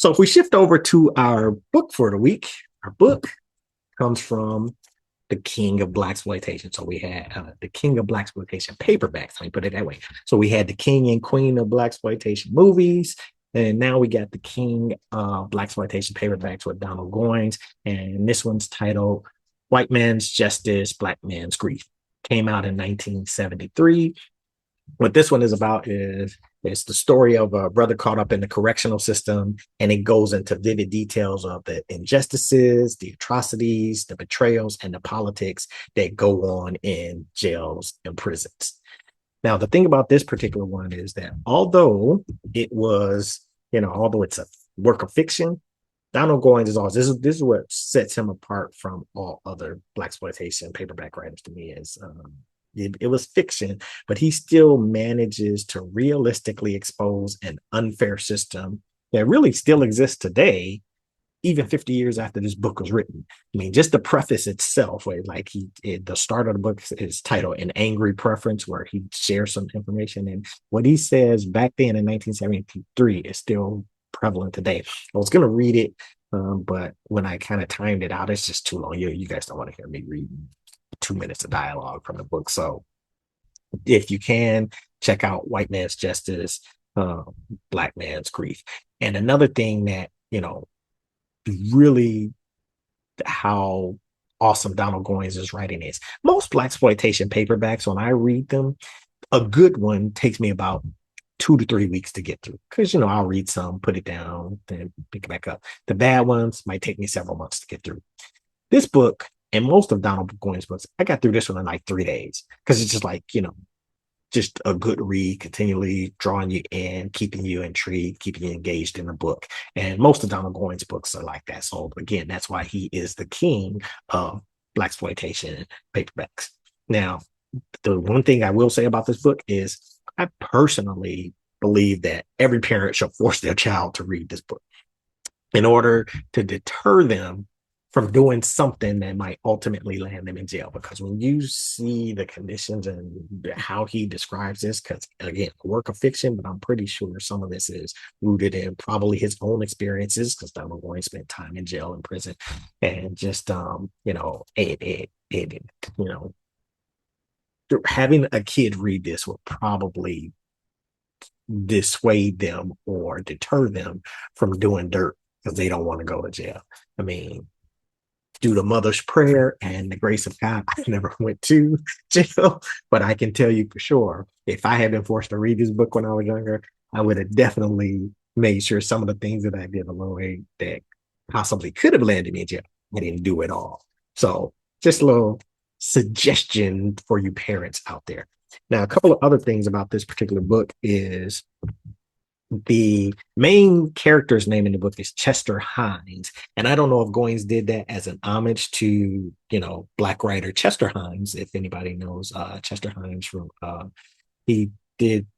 So if we shift over to our book for the week, our book comes from the king of Blaxploitation. So we had the king of Blaxploitation paperbacks. Let me put it that way. So we had the king and queen of Blaxploitation movies, and now we got the king of Blaxploitation paperbacks with Donald Goines. And this one's titled "White Man's Justice, Black Man's Grief." Came out in 1973. What this one is about is it's the story of a brother caught up in the correctional system, and it goes into vivid details of the injustices, the atrocities, the betrayals, and the politics that go on in jails and prisons. Now, the thing about this particular one is that although it was, although it's a work of fiction, Donald Goines is always this is what sets him apart from all other Blaxploitation paperback writers to me is it was fiction, but he still manages to realistically expose an unfair system that really still exists today, even 50 years after this book was written. I mean, just the preface itself, where the start of the book is titled "An Angry Preference," where he shares some information, and what he says back then in 1973 is still prevalent today. I was going to read it, but when I kind of timed it out, it's just too long. You guys don't want to hear me read 2 minutes of dialogue from the book. So if you can, check out White Man's Justice, Black Man's Grief. And another thing that, really how awesome Donald Goines' writing is. Most Blaxploitation paperbacks, when I read them, a good one takes me about 2 to 3 weeks to get through. Because, I'll read some, put it down, then pick it back up. The bad ones might take me several months to get through. This book and most of Donald Goines' books, I got through this one in like 3 days because it's just like, just a good read, continually drawing you in, keeping you intrigued, keeping you engaged in the book. And most of Donald Goines' books are like that. So again, that's why he is the king of Blaxploitation paperbacks. Now, the one thing I will say about this book is I personally believe that every parent should force their child to read this book in order to deter them from doing something that might ultimately land them in jail. Because when you see the conditions and how he describes this, because again, a work of fiction, but I'm pretty sure some of this is rooted in probably his own experiences, because Donald Goines spent time in jail and prison, and just having a kid read this will probably dissuade them or deter them from doing dirt because they don't want to go to jail. I mean, due to mother's prayer and the grace of God, I never went to jail, but I can tell you for sure, if I had been forced to read this book when I was younger, I would have definitely made sure some of the things that I did along the way that possibly could have landed me in jail, I didn't do it all. So just a little suggestion for you parents out there. Now, a couple of other things about this particular book is the main character's name in the book is Chester Himes. And I don't know if Goines did that as an homage to, Black writer Chester Himes, if anybody knows Chester Himes from he did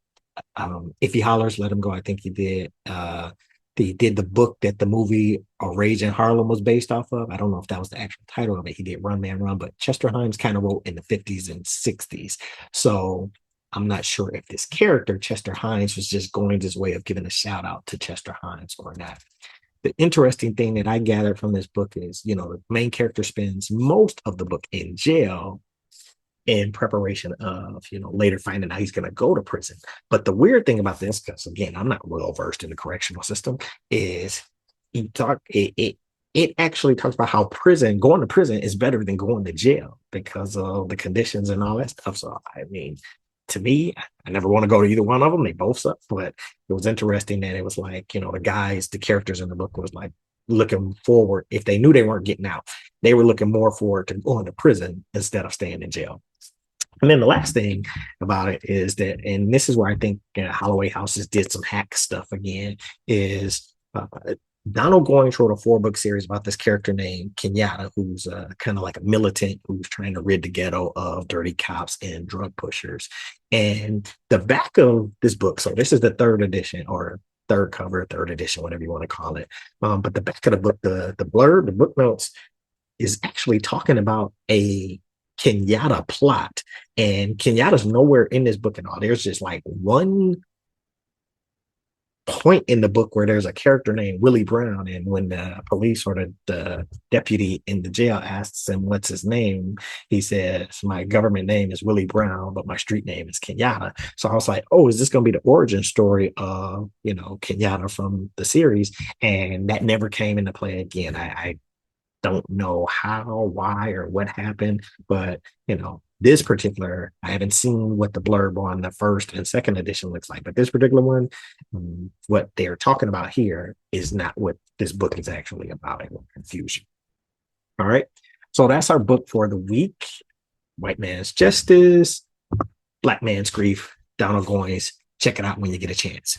If He Hollers, Let Him Go. I think he did the book that the movie A Rage in Harlem was based off of. I don't know if that was the actual title of it. He did Run Man Run, but Chester Himes kind of wrote in the 50s and 60s. So I'm not sure if this character, Chester Himes, was just going his way of giving a shout out to Chester Himes or not. The interesting thing that I gathered from this book is, the main character spends most of the book in jail in preparation of, later finding out he's going to go to prison. But the weird thing about this, because again, I'm not well versed in the correctional system, is it actually talks about how going to prison is better than going to jail because of the conditions and all that stuff. So, I mean, to me, I never want to go to either one of them. They both suck, but it was interesting that it was like, the characters in the book was like looking forward. If they knew they weren't getting out, they were looking more forward to going to prison instead of staying in jail. And then the last thing about it is that, and this is where I think Holloway Houses did some hack stuff again, is Donald Goines wrote a 4-book series about this character named Kenyatta, who's kind of like a militant who's trying to rid the ghetto of dirty cops and drug pushers. And the back of this book, so this is the 3rd edition or third cover, 3rd edition, whatever you want to call it. But the back of the book, the blurb, the book notes is actually talking about a Kenyatta plot. And Kenyatta's nowhere in this book at all. There's just like one point in the book where there's a character named Willie Brown, and when the police or the deputy in the jail asks him what's his name, he says, "My government name is Willie Brown, but my street name is Kenyatta." So I was like, "Oh, is this going to be the origin story of Kenyatta from the series?" And that never came into play again. I don't know how, why, or what happened, but this particular, I haven't seen what the blurb on the first and second edition looks like, but this particular one, what they're talking about here is not what this book is actually about. Confusion. All right. So that's our book for the week. White Man's Justice, Black Man's Grief, Donald Goines. Check it out when you get a chance.